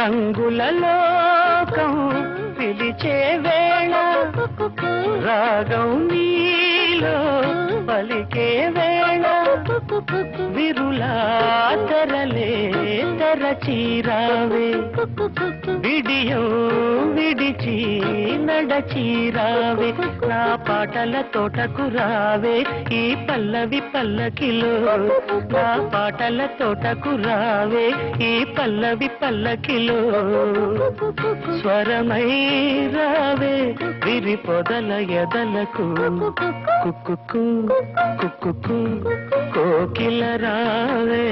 రంగుల లోకం పిలిచే వేళ రాగం నీలో పలికే వేళ విరులా తెరలే తెరచీరావే విడియం విడిచి నడచీరావే నా పాటల తోటకు రావే ఈ పల్లవి పల్లకిలో నా పాటల తోటకు రావే ఈ పల్లవి పల్లకిలో స్వరమై రావే విరి పొదల ఎదలకు కుక్కు కుక్కు కోకిల రావే